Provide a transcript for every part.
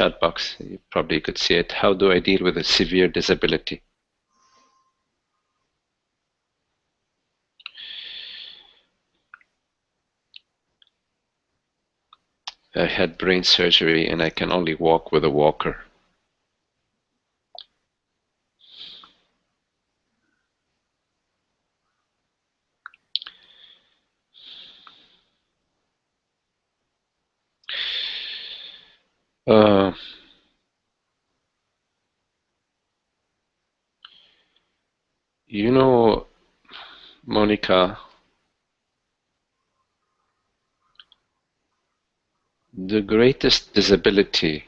chat box. You probably could see it. How do I deal with a severe disability? I had brain surgery and I can only walk with a walker. You know, Monica, the greatest disability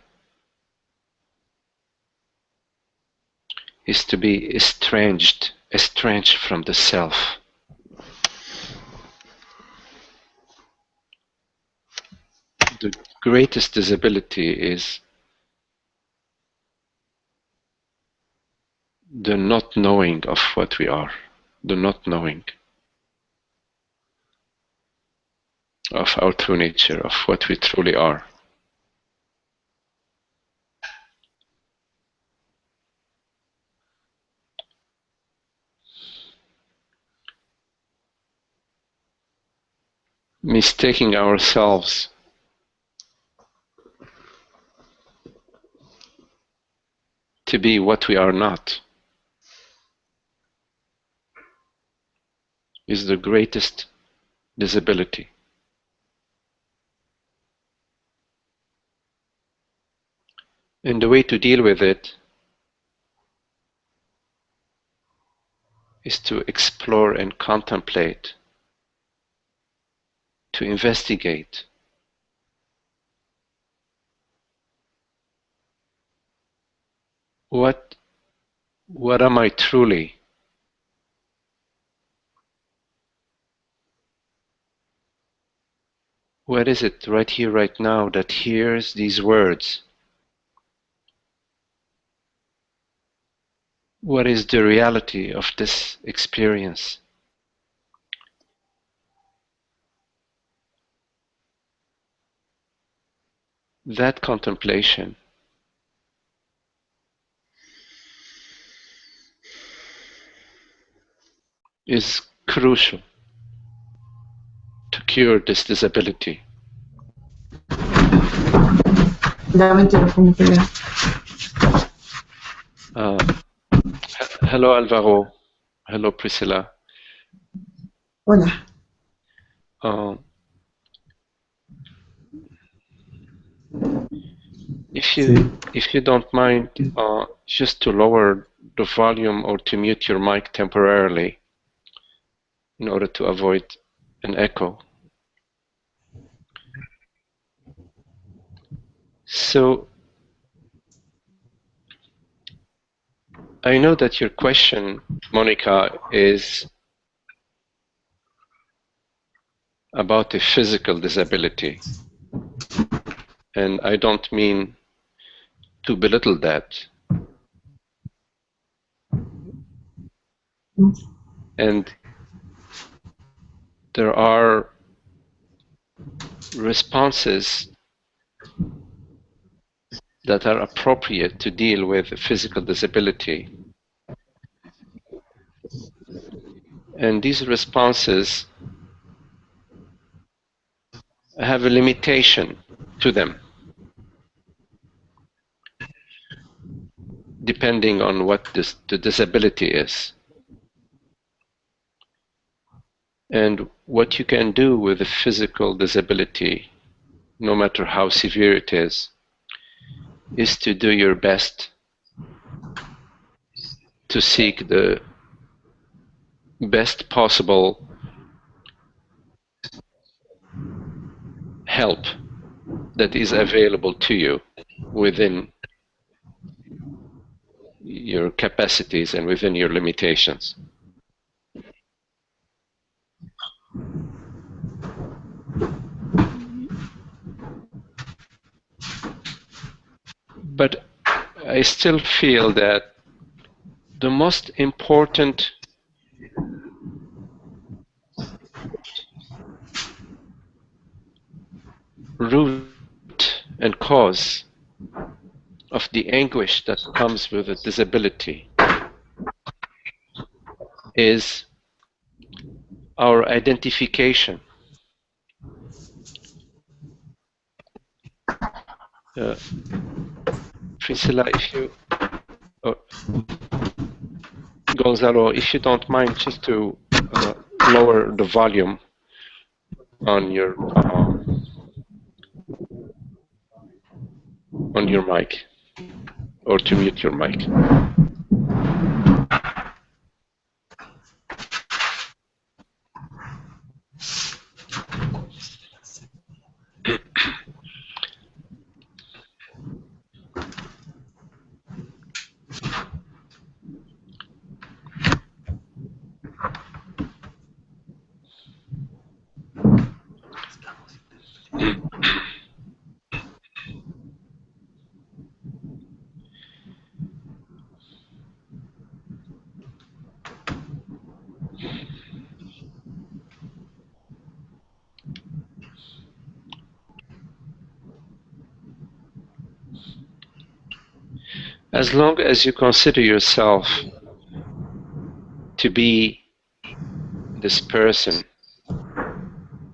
is to be estranged from the self. The greatest disability is the not knowing of what we are, the not knowing of our true nature, of what we truly are. Mistaking ourselves to be what we are not is the greatest disability. And the way to deal with it is to explore and contemplate, to investigate. What am I truly? What is it right here, right now, that hears these words? What is the reality of this experience? That contemplation is crucial to cure this disability. Hello, Alvaro. Hello, Priscilla. Hola. If you don't mind, just to lower the volume or to mute your mic temporarily in order to avoid an echo. So I know that your question, Monica, is about a physical disability. And I don't mean to belittle that. And there are responses that are appropriate to deal with a physical disability. And these responses have a limitation to them, depending on what the disability is. And what you can do with a physical disability, no matter how severe it is to do your best to seek the best possible help that is available to you within your capacities and within your limitations. But I still feel that the most important root and cause of the anguish that comes with a disability is our identification. Priscilla, if you, uh, Gonzalo, if you don't mind, just to lower the volume on your mic, or to mute your mic. As long as you consider yourself to be this person,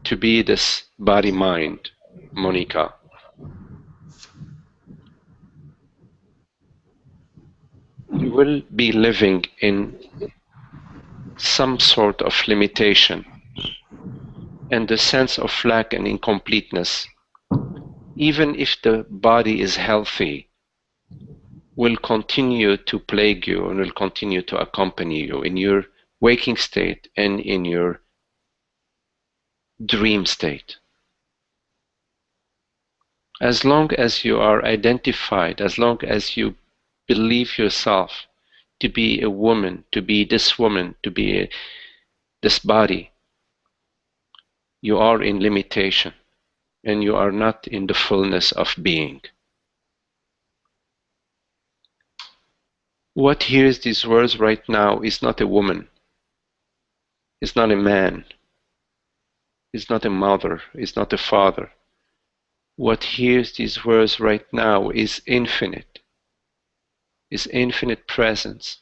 to be this body-mind, Monica, you will be living in some sort of limitation, and the sense of lack and incompleteness, even if the body is healthy, will continue to plague you and will continue to accompany you in your waking state and in your dream state. As long as you are identified, as long as you believe yourself to be a woman, to be this woman, to be this body, you are in limitation and you are not in the fullness of being. What hears these words right now is not a woman, is not a man, is not a mother, is not a father. What hears these words right now is infinite presence.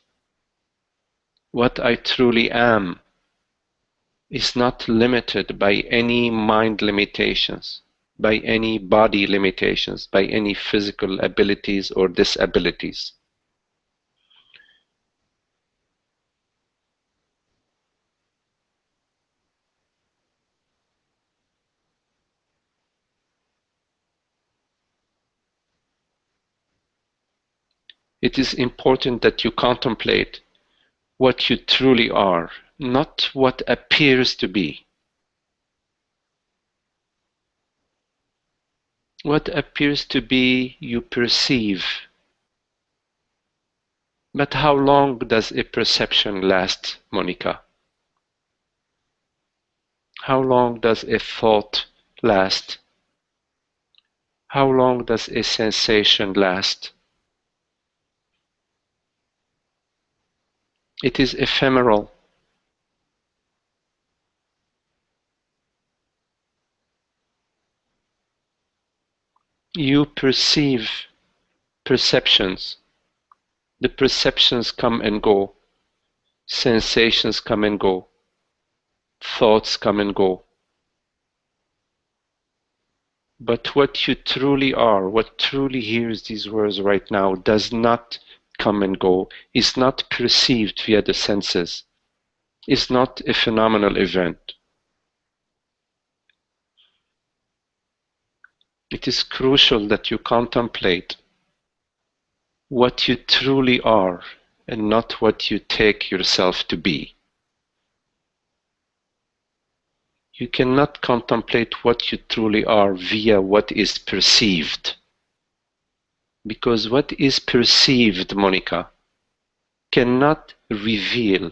What I truly am is not limited by any mind limitations, by any body limitations, by any physical abilities or disabilities. It is important that you contemplate what you truly are, not what appears to be. What appears to be, you perceive. But how long does a perception last, Monica? How long does a thought last? How long does a sensation last? It is ephemeral. You perceive perceptions. The perceptions come and go. Sensations come and go. Thoughts come and go. But what you truly are, what truly hears these words right now, does not come and go, is not perceived via the senses, is not a phenomenal event. It is crucial that you contemplate what you truly are and not what you take yourself to be. You cannot contemplate what you truly are via what is perceived. Because what is perceived, Monica, cannot reveal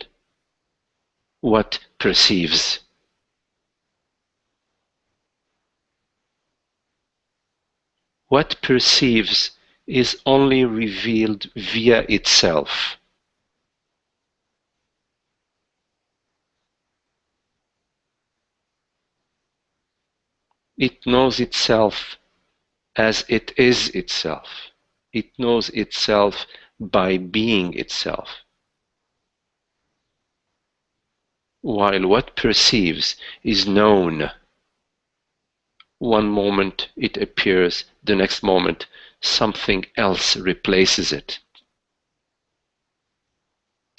what perceives. What perceives is only revealed via itself. It knows itself as it is itself. It knows itself by being itself. While what perceives is known. One moment it appears, the next moment something else replaces it.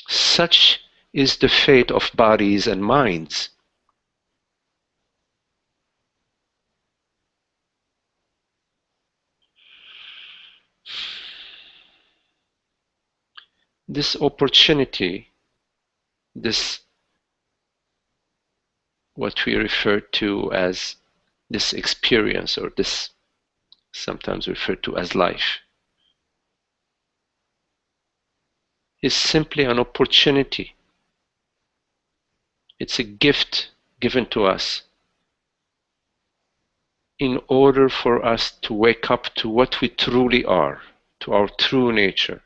Such is the fate of bodies and minds. This opportunity, this what we refer to as this experience, or this sometimes referred to as life, is simply an opportunity. It's a gift given to us in order for us to wake up to what we truly are, to our true nature.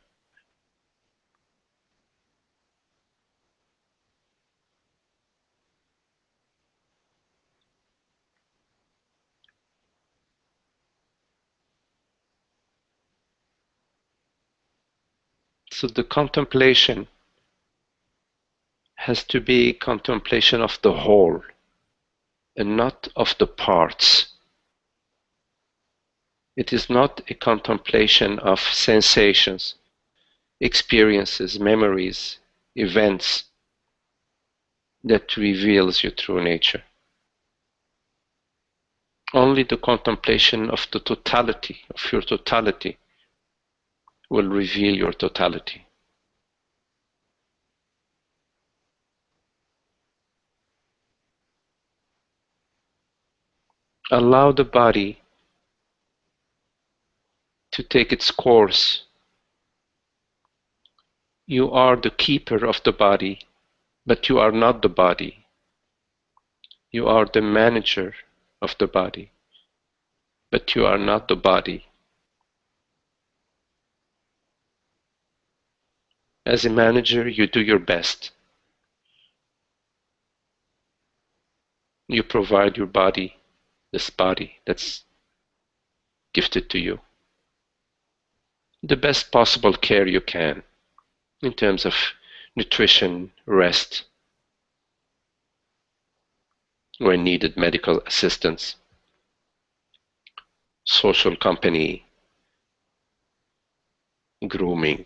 So the contemplation has to be contemplation of the whole and not of the parts. It is not a contemplation of sensations, experiences, memories, events that reveals your true nature. Only the contemplation of the totality, of your totality, will reveal your totality. Allow the body to take its course. You are the keeper of the body, but you are not the body. You are the manager of the body, but you are not the body. As a manager, you do your best. You provide your body, this body that's gifted to you, the best possible care you can in terms of nutrition, rest, when needed, medical assistance, social company, grooming.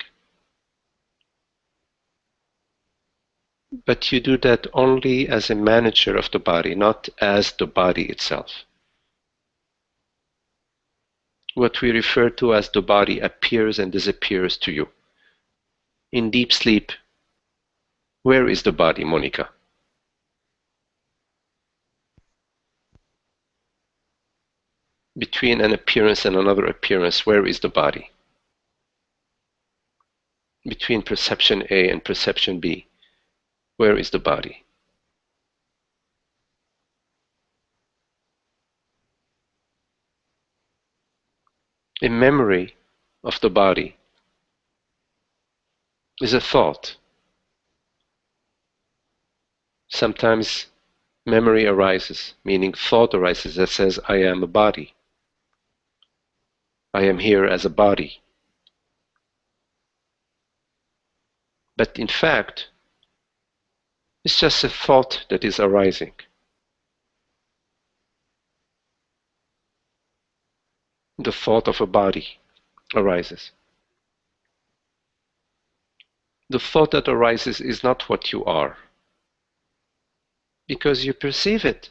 But you do that only as a manager of the body, not as the body itself. What we refer to as the body appears and disappears to you. In deep sleep, where is the body, Monica? Between an appearance and another appearance, where is the body? Between perception A and perception B, where is the body? A memory of the body is a thought. Sometimes memory arises, meaning thought arises that says, I am a body. I am here as a body. But in fact, it's just a thought that is arising. The thought of a body arises. The thought that arises is not what you are, because you perceive it.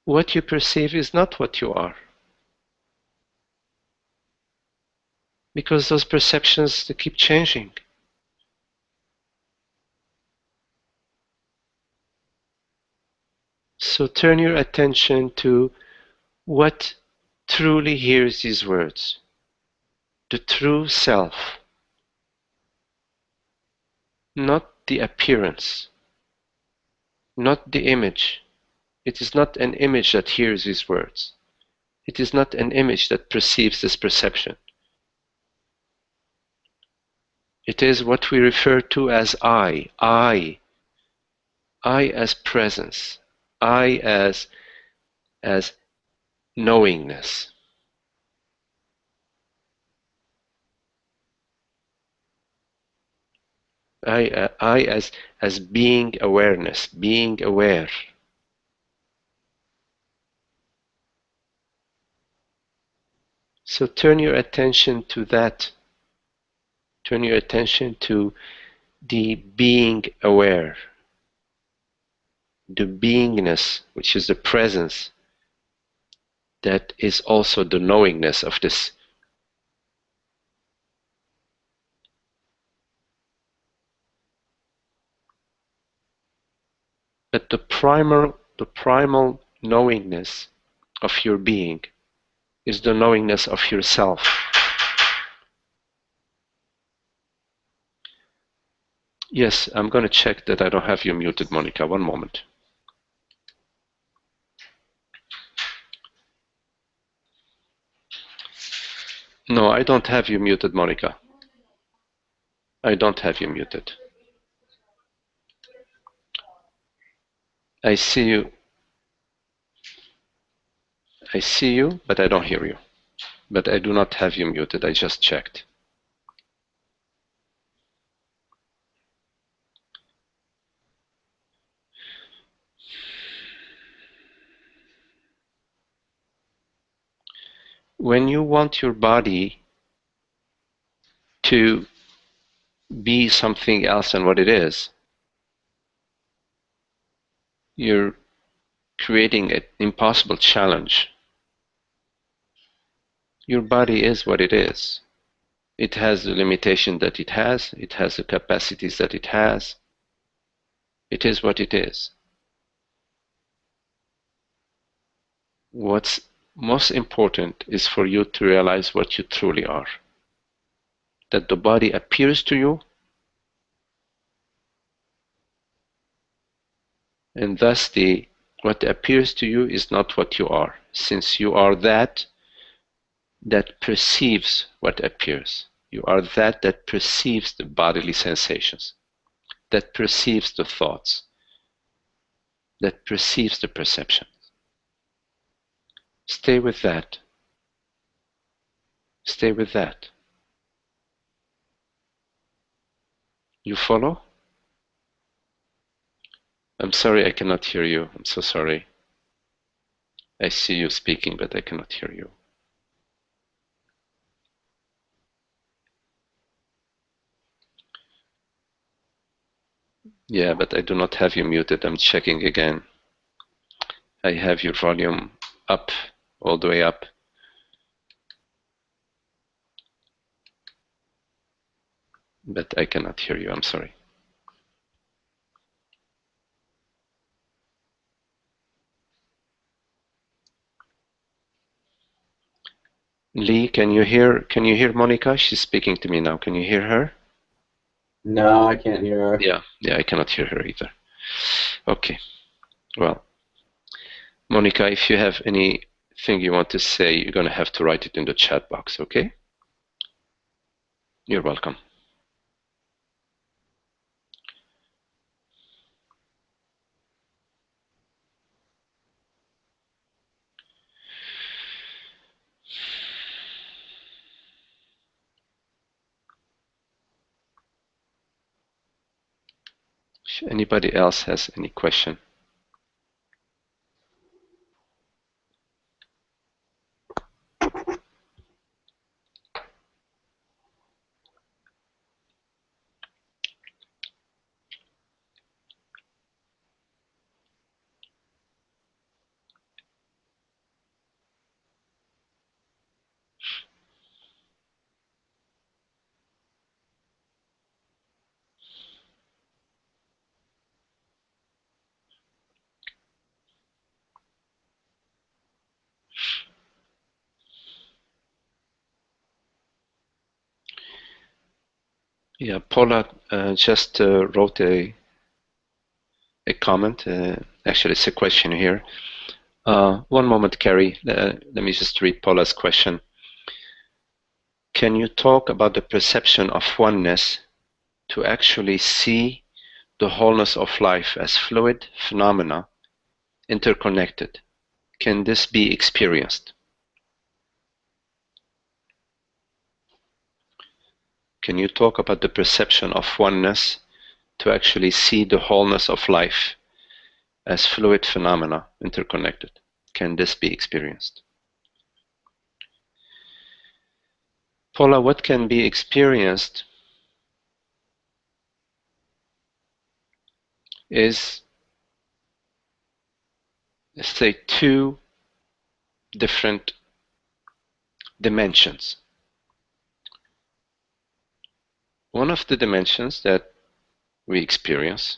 What you perceive is not what you are, because those perceptions, they keep changing. So turn your attention to what truly hears these words. The true self, not the appearance, not the image. It is not an image that hears these words. It is not an image that perceives this perception. It is what we refer to as I as presence, I as knowingness. I as being awareness, being aware. So turn your attention to that. Turn your attention to the being aware, the beingness, which is the presence, that is also the knowingness of this. But the primal knowingness of your being is the knowingness of yourself. Yes, I'm going to check that I don't have you muted, Monica. One moment. No, I don't have you muted, Monica. I don't have you muted. I see you. I see you, but I don't hear you. But I do not have you muted. I just checked. When you want your body to be something else than what it is, you're creating an impossible challenge. Your body is what it is. It has the limitation that it has. It has the capacities that it has. It is what it is. What's most important is for you to realize what you truly are. That the body appears to you, and thus what appears to you is not what you are, since you are that perceives what appears. You are that perceives the bodily sensations, that perceives the thoughts, that perceives the perception. Stay with that. Stay with that. You follow? I'm sorry I cannot hear you. I'm so sorry. I see you speaking, but I cannot hear you. Yeah, but I do not have you muted. I'm checking again. I have your volume up, all the way up. But I cannot hear you. I'm sorry. Lee, can you hear Monica? She's speaking to me now. Can you hear her? No, I can't hear her. Yeah, I cannot hear her either. Okay. Well, Monica, if you have anything you want to say, you're going to have to write it in the chat box, okay? You're welcome. If anybody else has any question. Yeah, Paula just wrote a comment. Actually, it's a question here. One moment, Carrie. Let me just read Paula's question. Can you talk about the perception of oneness to actually see the wholeness of life as fluid phenomena, interconnected? Can this be experienced? Can you talk about the perception of oneness to actually see the wholeness of life as fluid phenomena interconnected? Can this be experienced? Paula, what can be experienced is, let's say, two different dimensions. One of the dimensions that we experience,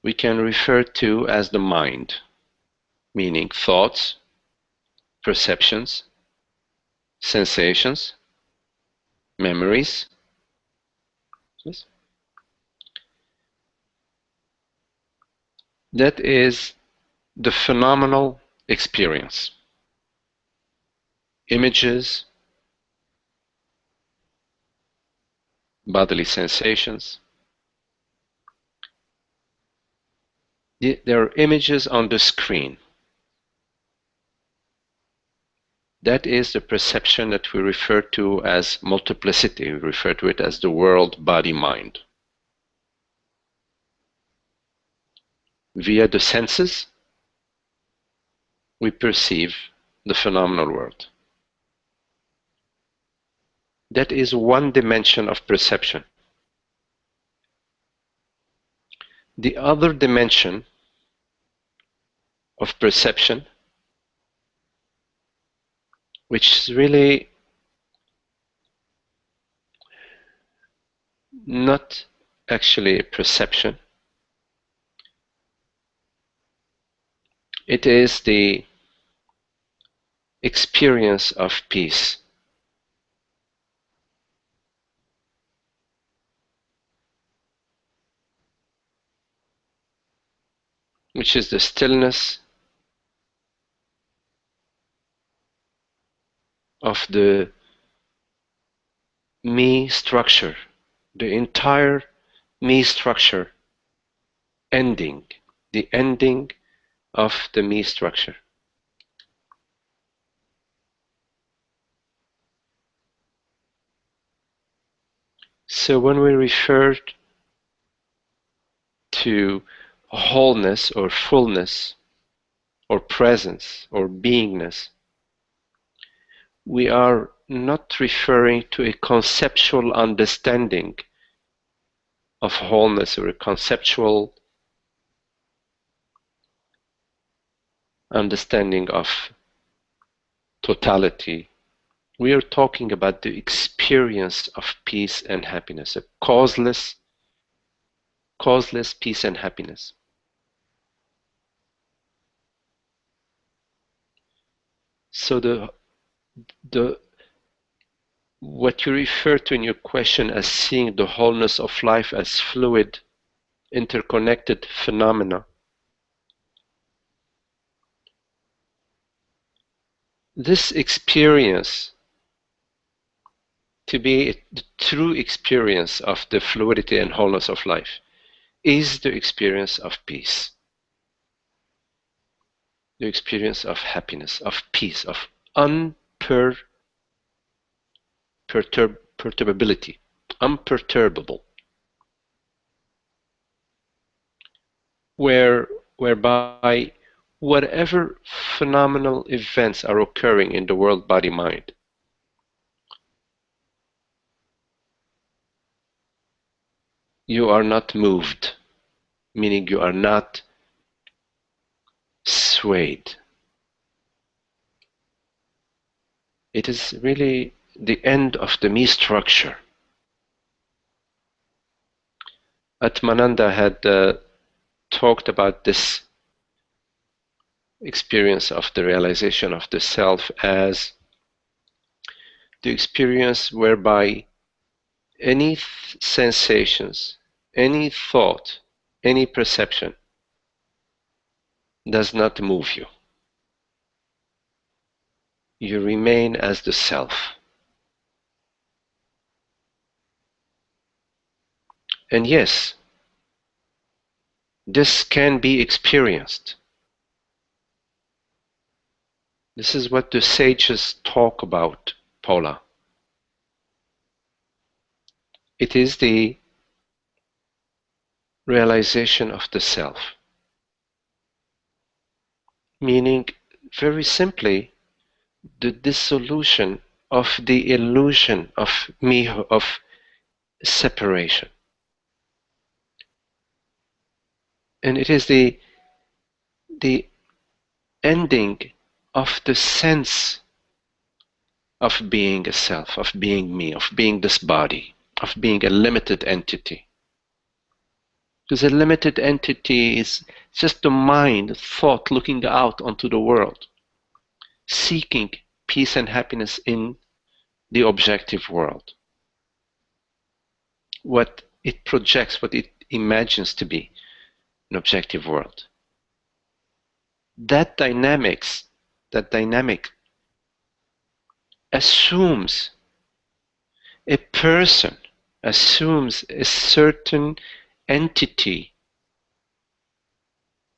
we can refer to as the mind, meaning thoughts, perceptions, sensations, memories. That is the phenomenal experience. Images, bodily sensations. There are images on the screen. That is the perception that we refer to as multiplicity. We refer to it as the world, body, mind. Via the senses, we perceive the phenomenal world. That is one dimension of perception. The other dimension of perception, which is really not actually a perception, it is the experience of peace. Which is the stillness of the me structure, the entire me structure ending, the ending of the me structure. So when we refer to wholeness or fullness or presence or beingness, we are not referring to a conceptual understanding of wholeness or a conceptual understanding of totality. We are talking about the experience of peace and happiness, a causeless peace and happiness. So what you refer to in your question as seeing the wholeness of life as fluid, interconnected phenomena, this experience, to be the true experience of the fluidity and wholeness of life, is the experience of peace, the experience of happiness, of peace, of perturbability, unperturbable, whereby whatever phenomenal events are occurring in the world, body, mind, you are not moved, meaning you are not swayed. It is really the end of the me structure. Atmananda had talked about this experience of the realization of the self as the experience whereby any sensations, any thought, any perception does not move you. You remain as the self. And yes, this can be experienced. This is what the sages talk about, Paula. It is the realization of the self. Meaning, very simply, the dissolution of the illusion of me, of separation. And it is the ending of the sense of being a self, of being me, of being this body, of being a limited entity. Because a limited entity is just the mind, thought looking out onto the world, seeking peace and happiness in the objective world. What it projects, what it imagines to be an objective world. That dynamic assumes a person, assumes a certain entity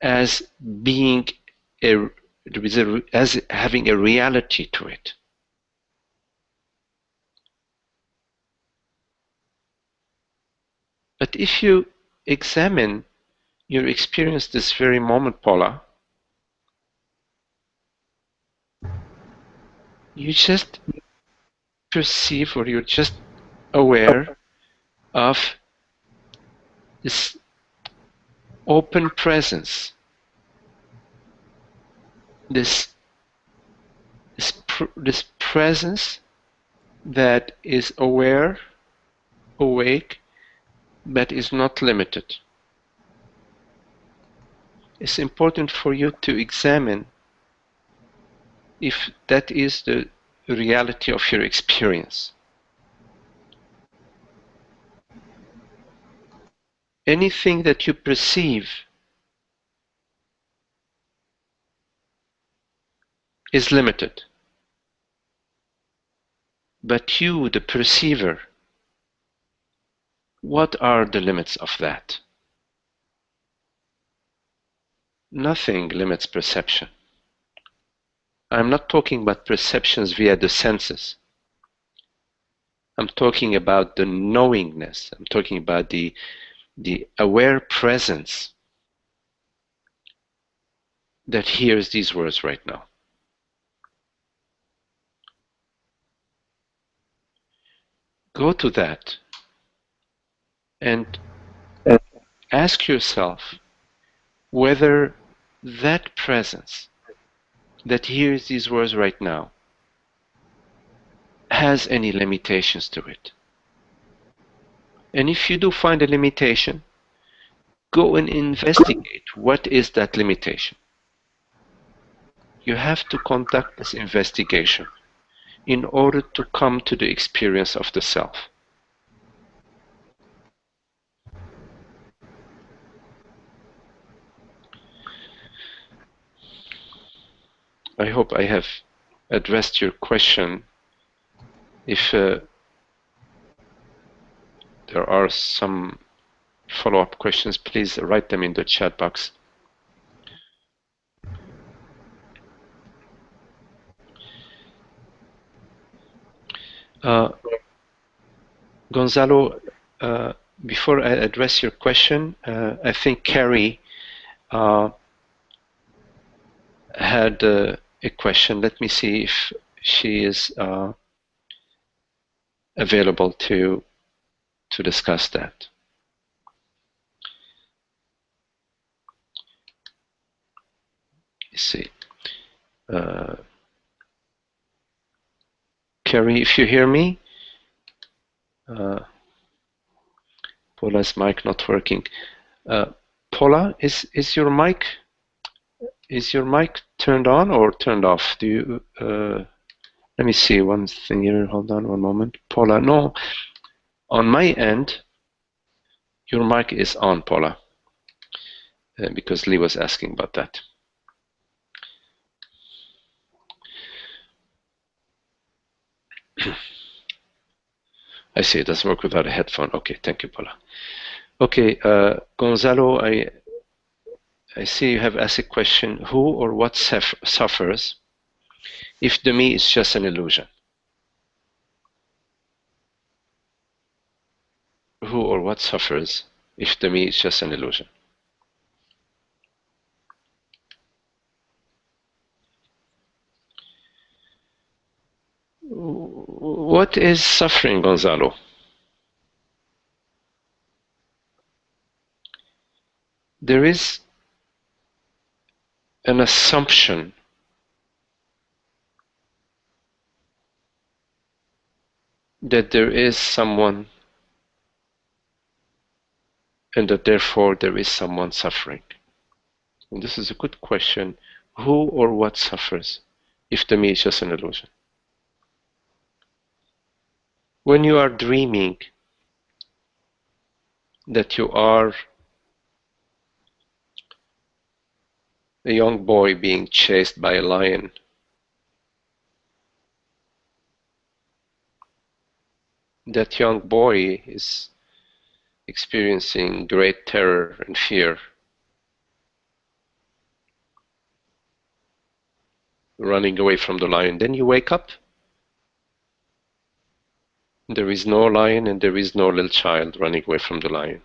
as being as having a reality to it. But if you examine your experience this very moment, Paula, you just perceive, or you're just aware of this open presence, this presence that is aware, awake, but is not limited. It's important for you to examine if that is the reality of your experience. Anything that you perceive is limited. But you, the perceiver, what are the limits of that? Nothing limits perception. I'm not talking about perceptions via the senses. I'm talking about the knowingness. I'm talking about the aware presence that hears these words right now. Go to that and ask yourself whether that presence that hears these words right now has any limitations to it. And if you do find a limitation, go and investigate what is that limitation. You have to conduct this investigation in order to come to the experience of the self. I hope I have addressed your question. If there are some follow-up questions, please write them in the chat box. Gonzalo, before I address your question, I think Carrie had a question. Let me see if she is available to discuss that. Let's see. Carrie, if you hear me, Paula's mic not working. Paula, is your mic turned on or turned off? Do you? Let me see one thing here. Hold on one moment. Paula, no. On my end, your mic is on, Paula, because Lee was asking about that. I see it doesn't work without a headphone. Okay, thank you, Paula. Okay, Gonzalo, I see you have asked a question. Who or what suffers if the me is just an illusion? Who or what suffers if to me it's just an illusion? What is suffering, Gonzalo? There is an assumption that there is someone and that therefore there is someone suffering. And this is a good question. Who or what suffers if to me it's just an illusion? When you are dreaming that you are a young boy being chased by a lion, that young boy is experiencing great terror and fear, running away from the lion. Then you wake up. There is no lion and there is no little child running away from the lion.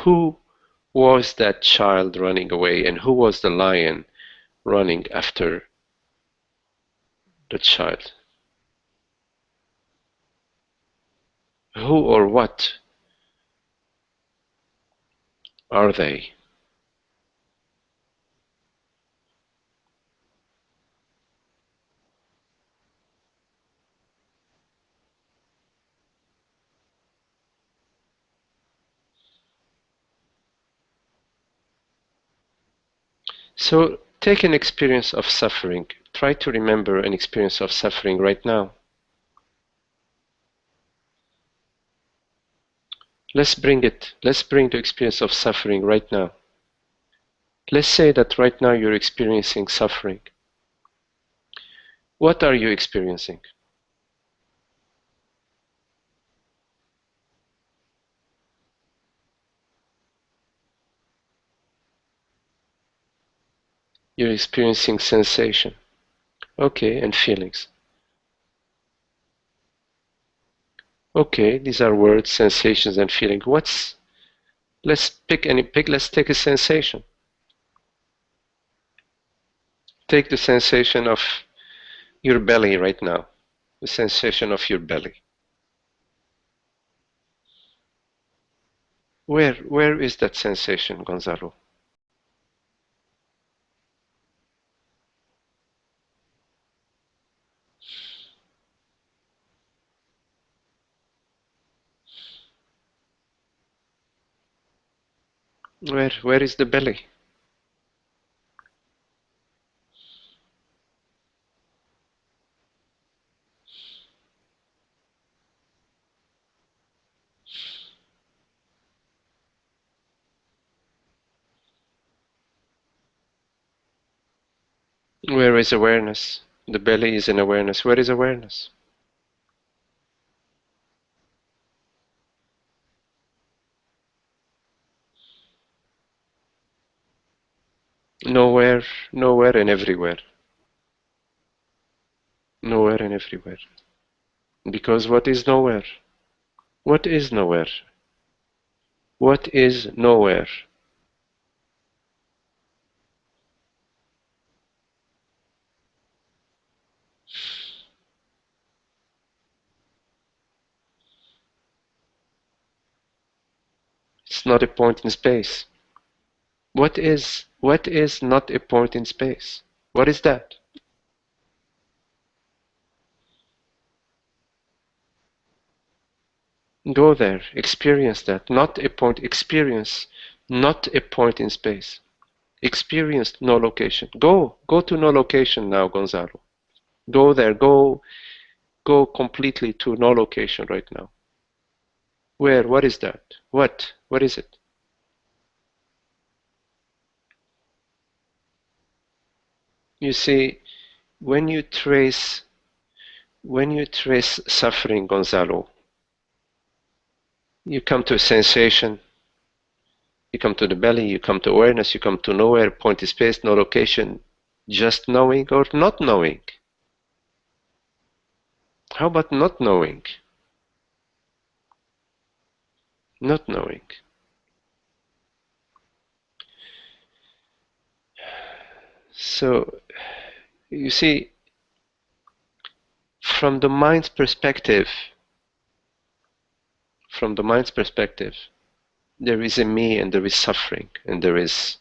Who was that child running away and who was the lion running after the child? Who or what are they? So take an experience of suffering. Try to remember an experience of suffering right now. Let's bring the experience of suffering right now. Let's say that right now you're experiencing suffering. What are you experiencing? You're experiencing sensation. Okay, and feelings. Okay, these are words, sensations and feeling. Let's take a sensation. Take the sensation of your belly right now. The sensation of your belly. Where is that sensation, Gonzalo? Where is the belly? Where is awareness? The belly is in awareness. Where is awareness? Nowhere, nowhere and everywhere. Nowhere and everywhere. Because what is nowhere? What is nowhere? What is nowhere? It's not a point in space. What is not a point in space? What is that? Go there, experience that. Not a point, experience, not a point in space. Experience no location. Go to no location now, Gonzalo. Go there, go completely to no location right now. Where? What is that? What is it? You see, when you trace suffering, Gonzalo, you come to a sensation, you come to the belly, you come to awareness, you come to nowhere, point in space, no location, just knowing or not knowing. How about not knowing? Not knowing. So, you see, from the mind's perspective, there is a me and there is suffering and there is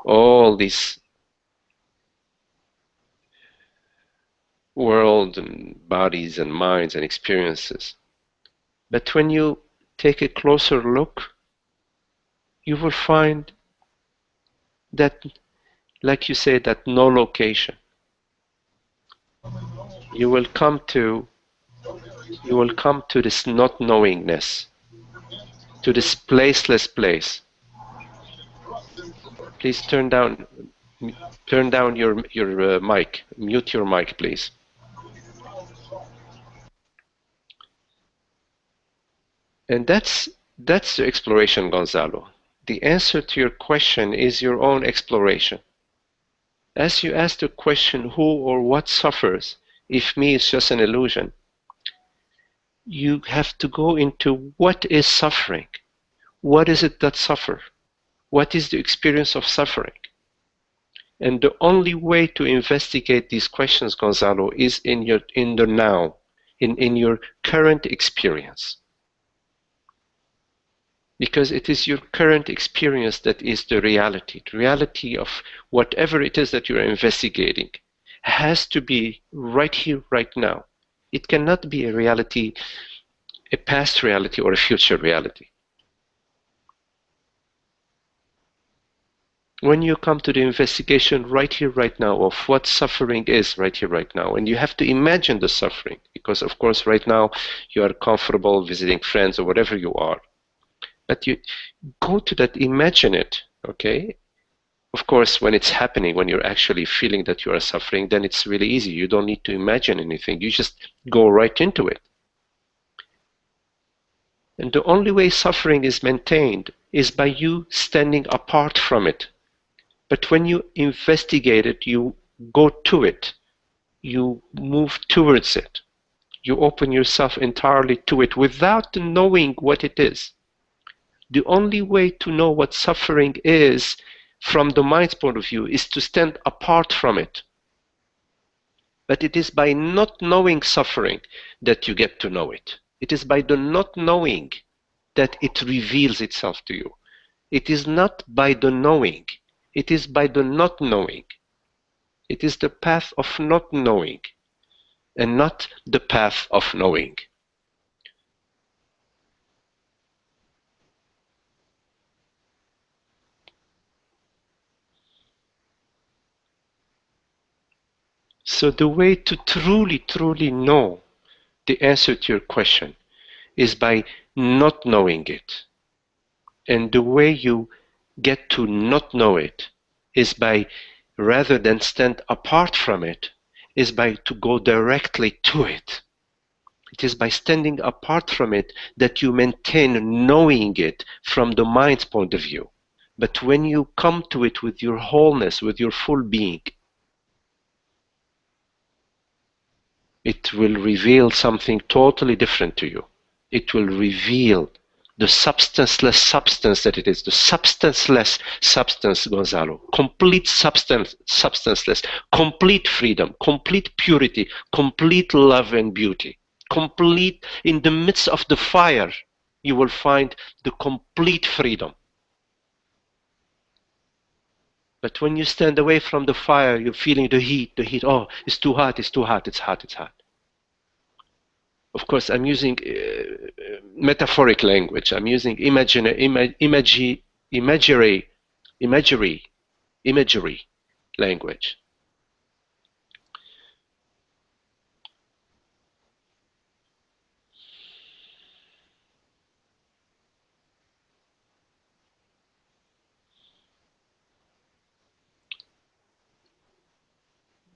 all these world and bodies and minds and experiences. But when you take a closer look, you will find that, like you say, that no location. You will come to this not knowingness, to this placeless place. Please turn down your mic. Mute your mic, please. And that's the exploration, Gonzalo. The answer to your question is your own exploration. As you ask the question, who or what suffers, if me is just an illusion, you have to go into what is suffering. What is it that suffers? What is the experience of suffering? And the only way to investigate these questions, Gonzalo, is in the now, in your current experience. Because it is your current experience that is the reality. The reality of whatever it is that you're investigating has to be right here, right now. It cannot be a reality, a past reality or a future reality. When you come to the investigation right here, right now, of what suffering is right here, right now, and you have to imagine the suffering, because of course right now you are comfortable visiting friends or whatever you are. But you go to that, imagine it, okay? Of course, when it's happening, when you're actually feeling that you are suffering, then it's really easy. You don't need to imagine anything. You just go right into it. And the only way suffering is maintained is by you standing apart from it. But when you investigate it, you go to it. You move towards it. You open yourself entirely to it without knowing what it is. The only way to know what suffering is from the mind's point of view is to stand apart from it. But it is by not knowing suffering that you get to know it. It is by the not knowing that it reveals itself to you. It is not by the knowing. It is by the not knowing. It is the path of not knowing and not the path of knowing. So the way to truly, truly know the answer to your question is by not knowing it. And the way you get to not know it is by, rather than stand apart from it, is by to go directly to it. It is by standing apart from it that you maintain knowing it from the mind's point of view. But when you come to it with your wholeness, with your full being, it will reveal something totally different to you. It will reveal the substanceless substance that it is, the substanceless substance, Gonzalo. Complete substanceless, complete freedom, complete purity, complete love and beauty. Complete, in the midst of the fire, you will find the complete freedom. But when you stand away from the fire, you're feeling the heat, oh, it's too hot, it's too hot, it's hot, it's hot. Of course, I'm using metaphoric language. I'm using imagery language.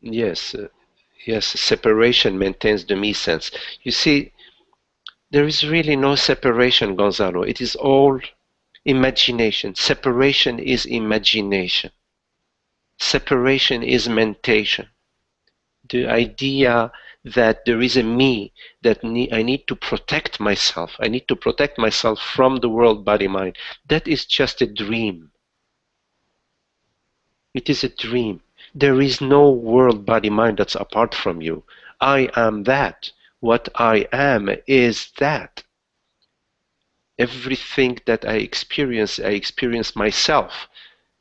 Yes, yes, separation maintains the me sense. You see, there is really no separation, Gonzalo. It is all imagination. Separation is imagination. Separation is mentation. the idea that there is a me, that I need to protect myself. I need to protect myself from the world, body, mind. That is just a dream. It is a dream. There is no world, body, mind that's apart from you. I am that. What I am is that. Everything that I experience myself.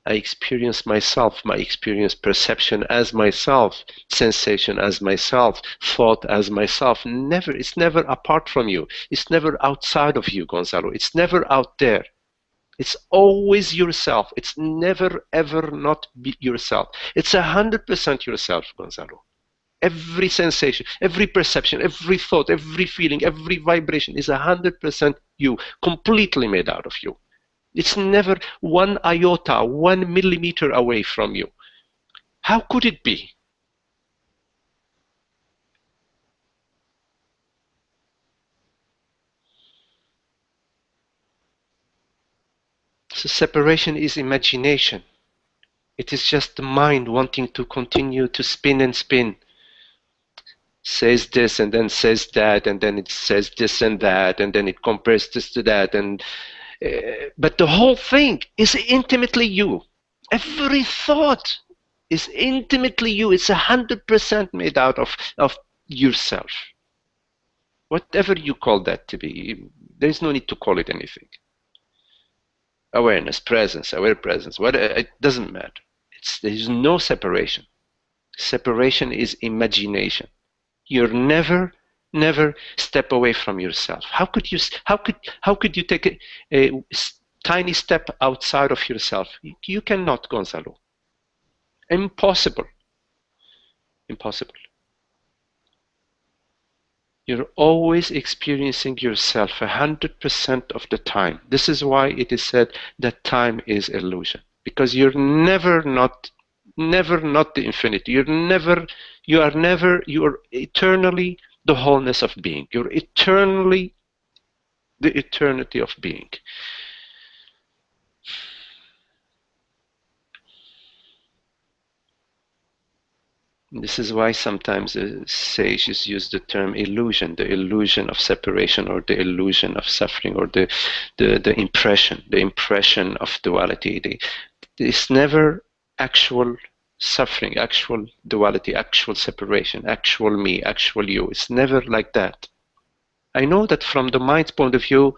I experience myself, my experience, perception as myself, sensation as myself, thought as myself. It's never apart from you. It's never outside of you, Gonzalo. It's never out there. It's always yourself. It's never, ever not be yourself. It's 100% yourself, Gonzalo. Every sensation, every perception, every thought, every feeling, every vibration is 100% you, completely made out of you. It's never one iota, 1 millimeter away from you. How could it be? So separation is imagination. It is just the mind wanting to continue to spin and spin. Says this and then says that, and then it says this and that, and then it compares this to that, and but the whole thing is intimately you. Every thought is intimately you. It's 100% made out of yourself. Whatever you call that to be, there's no need to call it anything. Awareness, presence, aware presence, it doesn't matter. There's no separation. Separation is imagination. You're never step away from yourself. How could you take a tiny step outside of yourself? You cannot, Gonzalo. Impossible. Impossible. You're always experiencing yourself 100% of the time. This is why it is said that time is illusion, because you're never not the infinity. You are eternally the wholeness of being. You're eternally the eternity of being. This is why sometimes sages use the term illusion, the illusion of separation, or the illusion of suffering, or the impression of duality. It's never actual suffering, actual duality, actual separation, actual me, actual you. It's never like that. I know that from the mind's point of view,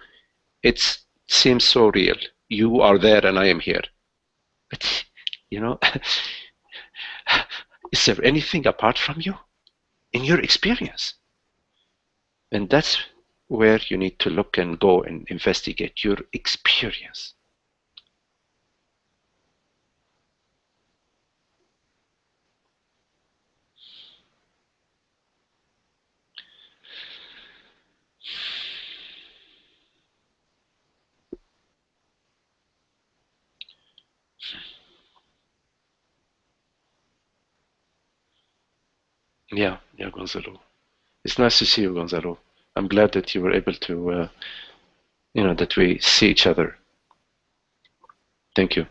it seems so real. You are there and I am here. But, is there anything apart from you in your experience? And that's where you need to look and go and investigate your experience. Yeah, Gonzalo. It's nice to see you, Gonzalo. I'm glad that you were able to, that we see each other. Thank you.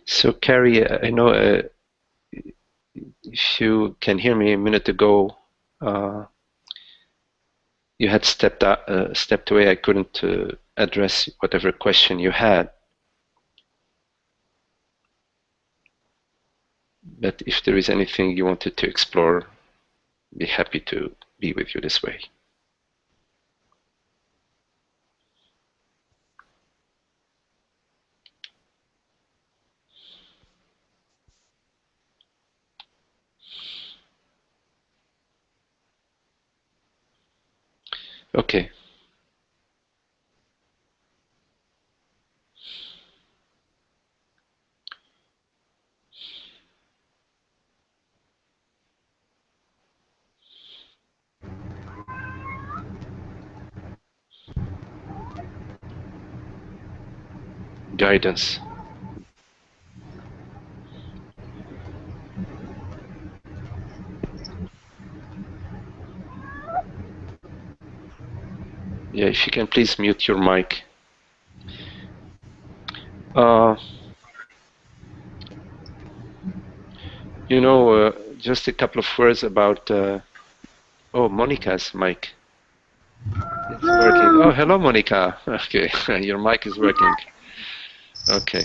So, Carrie, I know if you can hear me a minute ago, you had stepped away. I couldn't address whatever question you had. But if there is anything you wanted to explore, be happy to be with you this way. Okay. Guidance. Yeah, if you can please mute your mic. Just a couple of words about. Oh, Monica's mic. It's working. Oh, hello, Monica. Okay, your mic is working. Okay.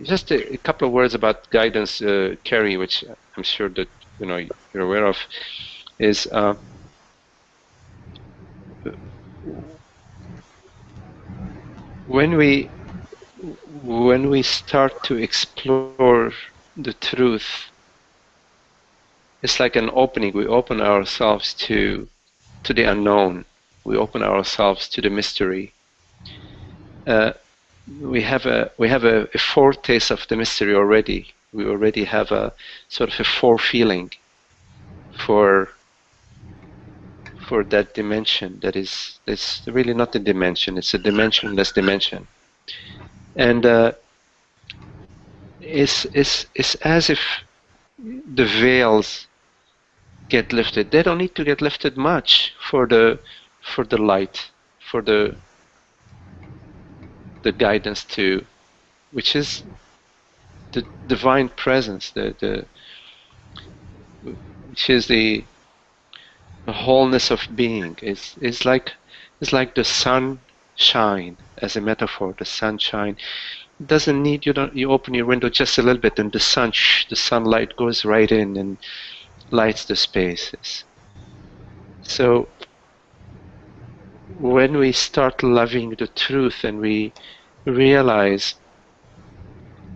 Just a couple of words about guidance, Carrie, which I'm sure that you're aware of, is when we start to explore the truth, it's like an opening. We open ourselves to the unknown. We open ourselves to the mystery. We have a foretaste of the mystery already. We already have a sort of a forefeeling for that dimension that is, it's really not a dimension, it's a dimensionless dimension. And it's as if the veils get lifted. They don't need to get lifted much for the light, for the guidance to, which is the divine presence, which is the wholeness of being. It's like the sunshine, as a metaphor. The sunshine doesn't need, you open your window just a little bit and the sunlight goes right in and lights the spaces. So when we start loving the truth and we realize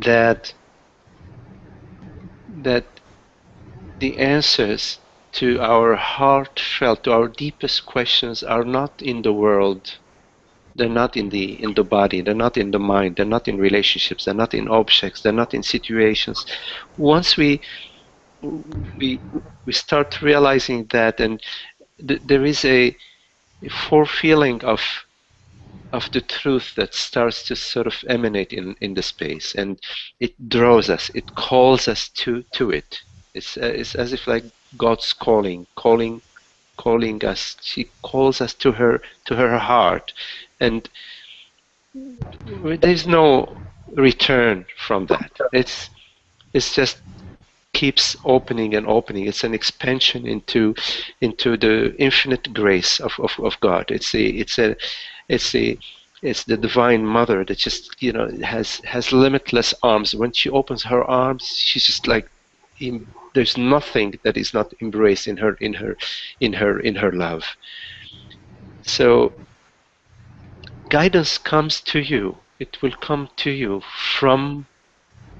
that the answers to our heartfelt, to our deepest questions are not in the world. They're not in the body, they're not in the mind, they're not in relationships, they're not in objects, they're not in situations. Once we start realizing that, and there is a forefeeling of the truth that starts to sort of emanate in the space, and it draws us, it calls us to it. It's as if like God's calling us. She calls us to her heart, and there's no return from that. It's just keeps opening and opening. It's an expansion into the infinite grace of God. It's the divine mother that just has limitless arms. When she opens her arms, she's just like, there's nothing that is not embraced in her love. So guidance comes to you. It will come to you from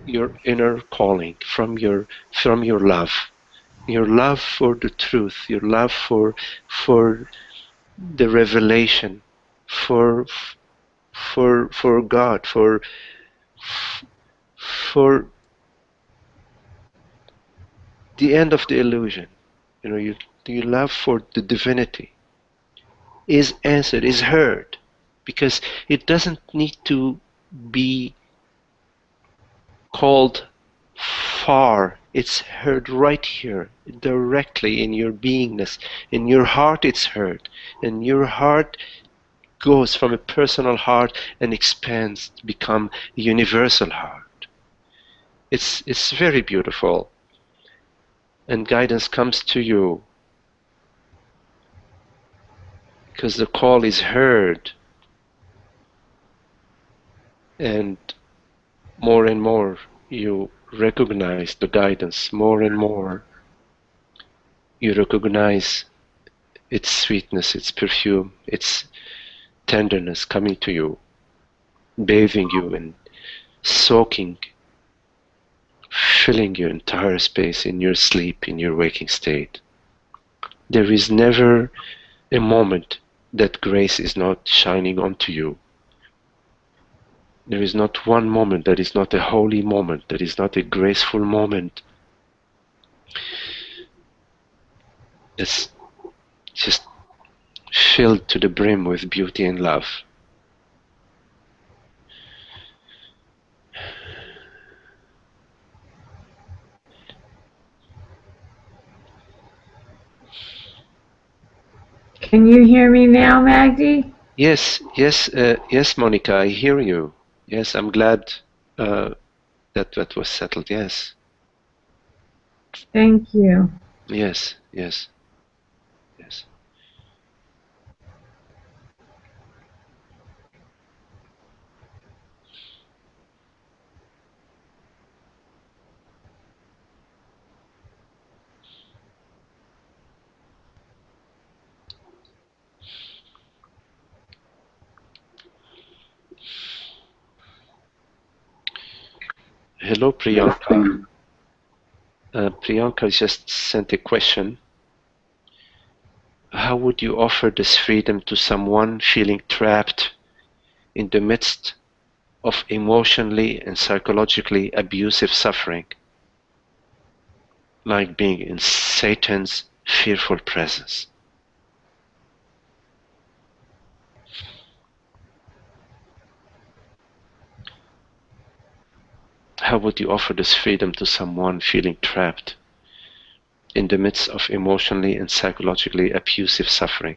your inner calling, from your love for the truth, your love for the revelation, for God, for the end of the illusion. Your love for the divinity is answered, is heard, because it doesn't need to be called far. It's heard right here, directly in your beingness. In your heart it's heard. And your heart goes from a personal heart and expands to become a universal heart. It's very beautiful. And guidance comes to you because the call is heard. And more you recognize the guidance, more and more you recognize its sweetness, its perfume, its tenderness coming to you, bathing you and soaking, filling your entire space in your sleep, in your waking state. There is never a moment that grace is not shining onto you. There is not one moment that is not a holy moment, that is not a graceful moment. It's just filled to the brim with beauty and love. Can you hear me now, Magdi? Yes, Monica, I hear you. Yes, I'm glad that was settled. Yes. Thank you. Yes. Hello, Priyanka. Priyanka just sent a question. How would you offer this freedom to someone feeling trapped in the midst of emotionally and psychologically abusive suffering, like being in Satan's fearful presence? How would you offer this freedom to someone feeling trapped in the midst of emotionally and psychologically abusive suffering?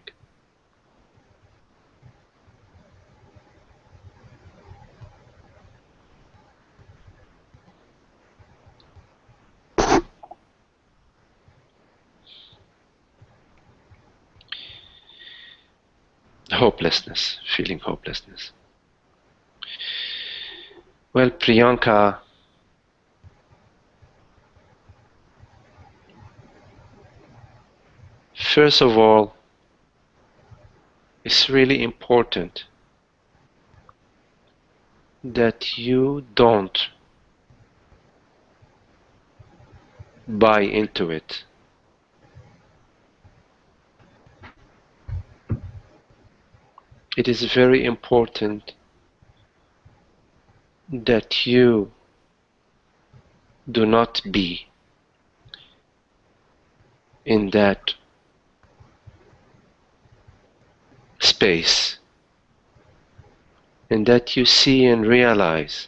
Hopelessness, feeling hopelessness. Well, Priyanka, first of all, it's really important that you don't buy into it. It is very important that you do not be in that space, and that you see and realize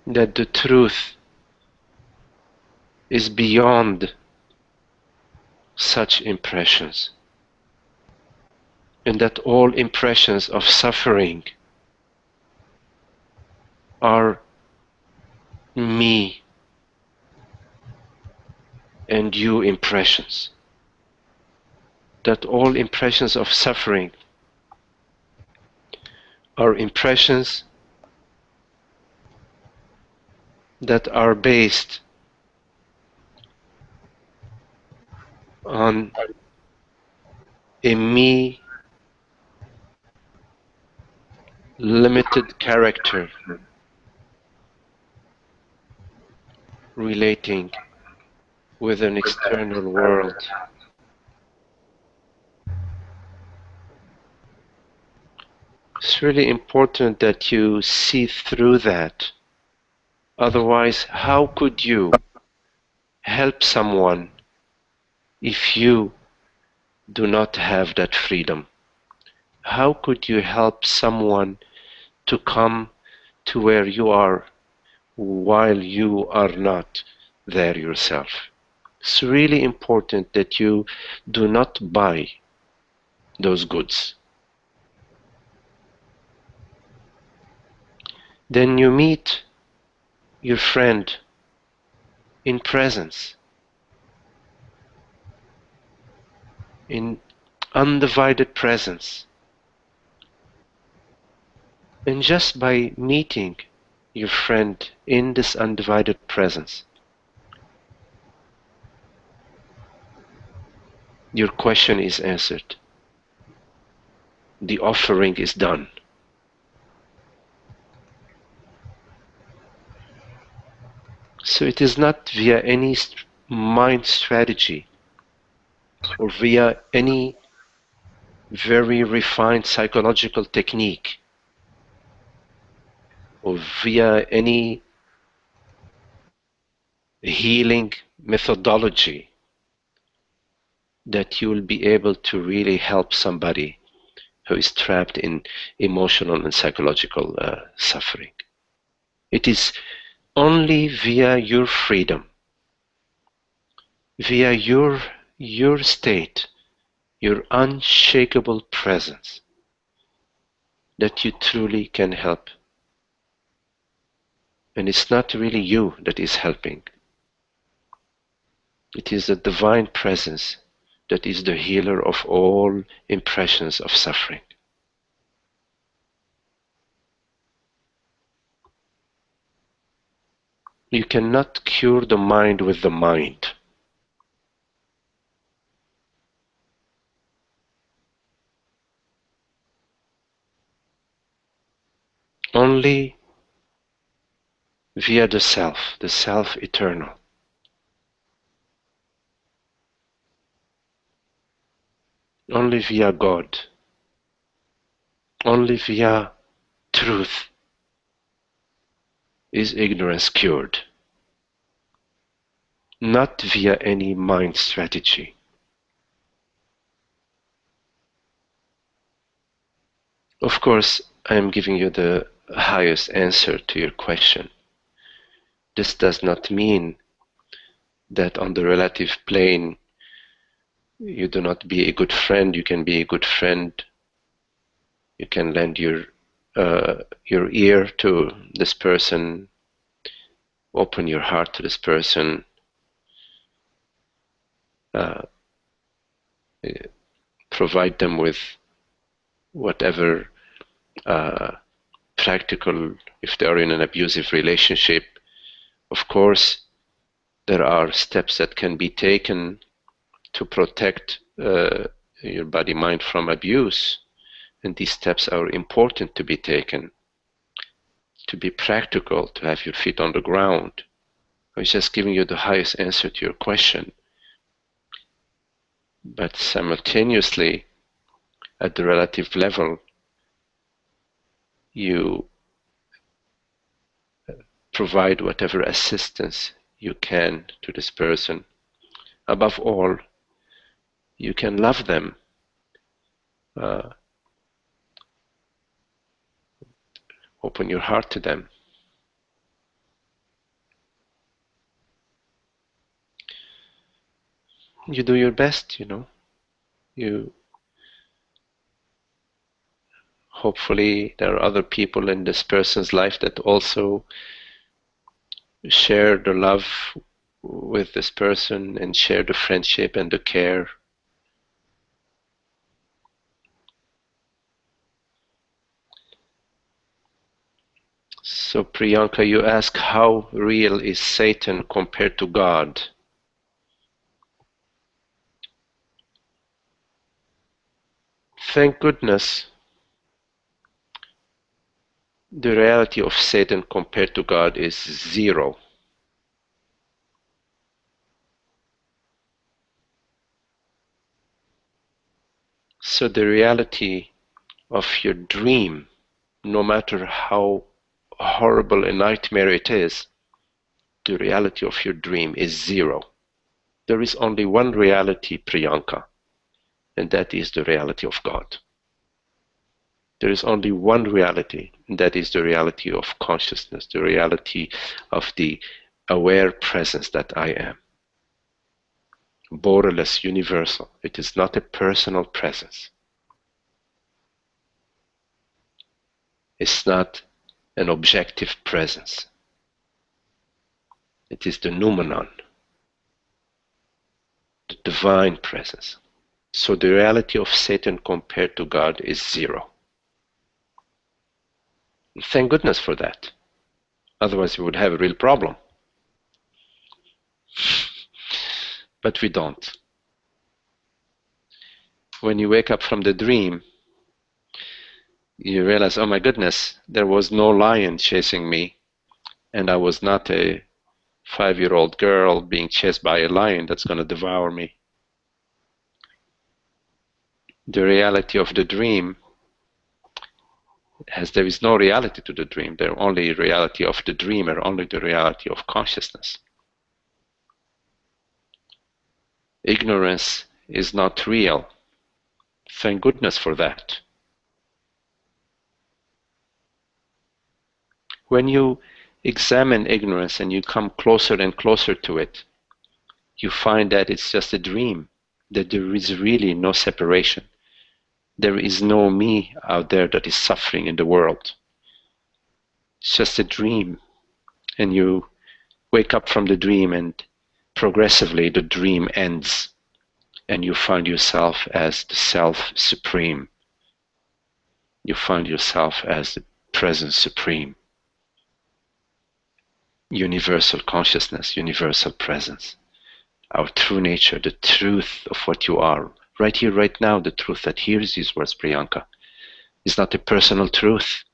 that the truth is beyond such impressions, and that all impressions of suffering are me and you impressions, that all impressions of suffering are impressions that are based on a me limited character relating with an external world. It's really important that you see through that. Otherwise, how could you help someone if you do not have that freedom? How could you help someone to come to where you are while you are not there yourself? It's really important that you do not buy those goods. Then you meet your friend in presence, in undivided presence. And just by meeting your friend in this undivided presence, your question is answered. The offering is done. So it is not via any mind strategy or via any very refined psychological technique or via any healing methodology that you will be able to really help somebody who is trapped in emotional and psychological suffering. It is only via your freedom via your state, your unshakable presence, that you truly can help. And it's not really you that is helping. It is the divine presence that is the healer of all impressions of suffering. You cannot cure the mind with the mind. Only via the self eternal. Only via God. Only via truth is ignorance cured. Not via any mind strategy. Of course, I am giving you the highest answer to your question. This does not mean that on the relative plane you do not be a good friend. You can be a good friend. You can lend your ear to this person, open your heart to this person, provide them with whatever practical, if they are in an abusive relationship. Of course, there are steps that can be taken to protect your body mind from abuse, and these steps are important to be taken, to be practical, to have your feet on the ground. I was just giving you the highest answer to your question. But simultaneously, at the relative level, you provide whatever assistance you can to this person. Above all, you can love them. Open your heart to them. You do your best, You hopefully there are other people in this person's life that also share the love with this person and share the friendship and the care. So Priyanka, you ask, how real is Satan compared to God? Thank goodness the reality of Satan compared to God is zero. So the reality of your dream, no matter how horrible a nightmare it is, the reality of your dream is zero. There is only one reality, Priyanka, and that is the reality of God. There is only one reality, and that is the reality of consciousness, the reality of the aware presence that I am. Borderless, universal. It is not a personal presence. It's not an objective presence. It is the noumenon, the divine presence. So the reality of Satan compared to God is zero. Thank goodness for that. Otherwise we would have a real problem. But we don't. When you wake up from the dream, you realize, oh my goodness, there was no lion chasing me, and I was not a 5-year-old girl being chased by a lion that's going to devour me. The reality of the dream, as there is no reality to the dream, there only reality of the dreamer, only the reality of consciousness. Ignorance is not real. Thank goodness for that. When you examine ignorance and you come closer and closer to it, you find that it's just a dream, that there is really no separation. There is no me out there that is suffering in the world. It's just a dream. And you wake up from the dream, and progressively the dream ends, and you find yourself as the self supreme. You find yourself as the presence supreme. Universal consciousness, universal presence. Our true nature, the truth of what you are. Right here, right now, the truth that hears these words, Priyanka, is not a personal truth.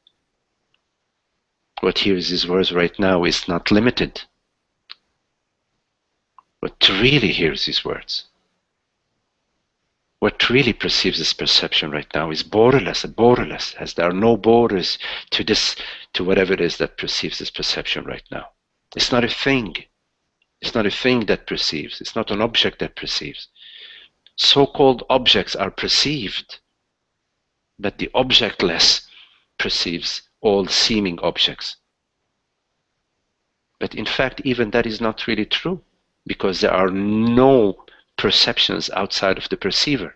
What hears these words right now is not limited. What really hears these words, what really perceives this perception right now is borderless, as there are no borders to this, to whatever it is that perceives this perception right now. It's not a thing. It's not a thing that perceives. It's not an object that perceives. So-called objects are perceived, but the objectless perceives all seeming objects. But in fact, even that is not really true, because there are no perceptions outside of the perceiver.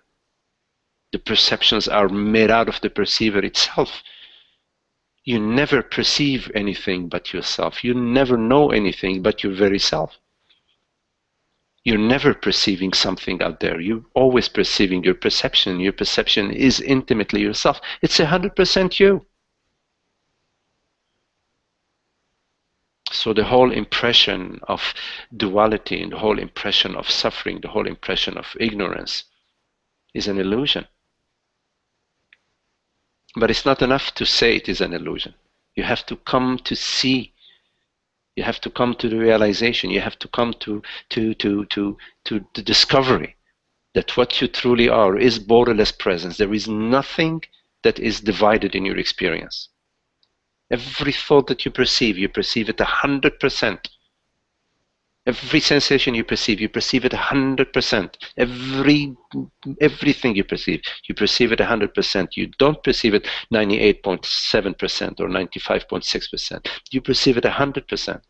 The perceptions are made out of the perceiver itself. You never perceive anything but yourself. You never know anything but your very self. You're never perceiving something out there. You're always perceiving your perception. Your perception is intimately yourself. It's 100% you. So the whole impression of duality, and the whole impression of suffering, the whole impression of ignorance is an illusion. But it's not enough to say it is an illusion. You have to come to see. You have to come to the realization. You have to come to the discovery that what you truly are is borderless presence. There is nothing that is divided in your experience. Every thought that you perceive it 100%. Every sensation you perceive it 100%. Everything you perceive it 100%. You don't perceive it 98.7% or 95.6%. You perceive it 100%.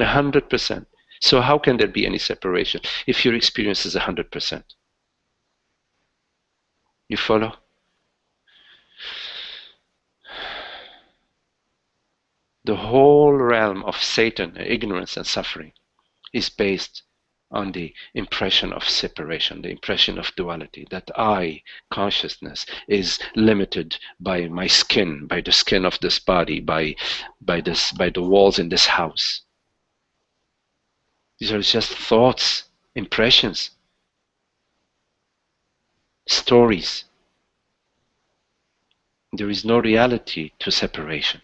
100%. So how can there be any separation if your experience is 100%? You follow? The whole realm of Satan, ignorance and suffering, is based on the impression of separation, the impression of duality, that I, consciousness, is limited by my skin, by the skin of this body, by the walls in this house. These are just thoughts, impressions, stories. There is no reality to separation.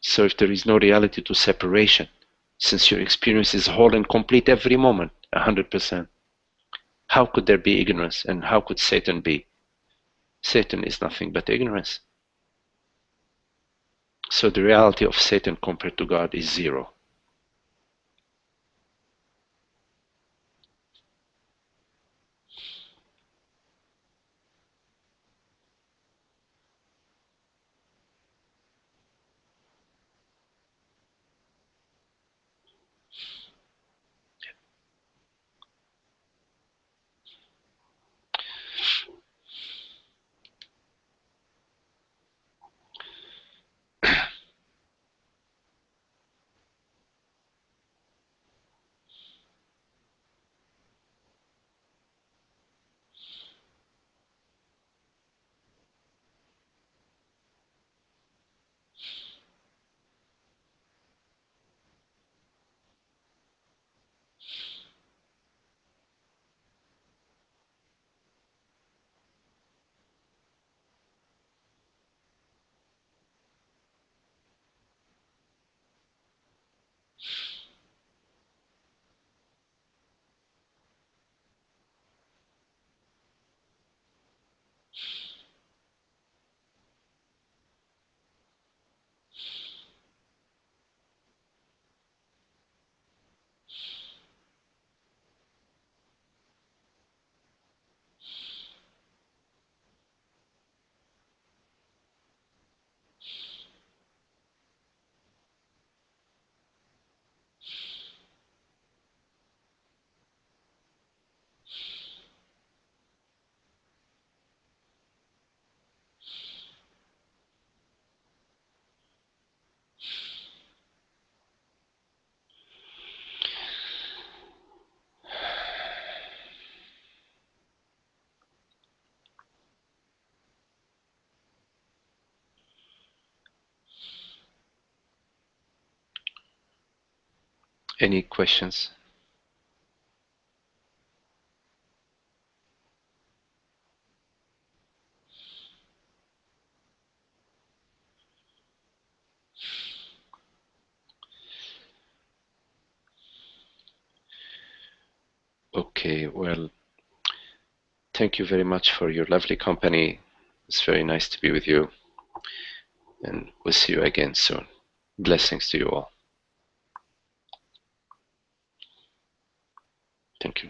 So if there is no reality to separation, since your experience is whole and complete every moment, 100%, how could there be ignorance, and how could Satan be? Satan is nothing but ignorance. So the reality of Satan compared to God is zero. Any questions? Okay, well, thank you very much for your lovely company. It's very nice to be with you. And we'll see you again soon. Blessings to you all. Thank you.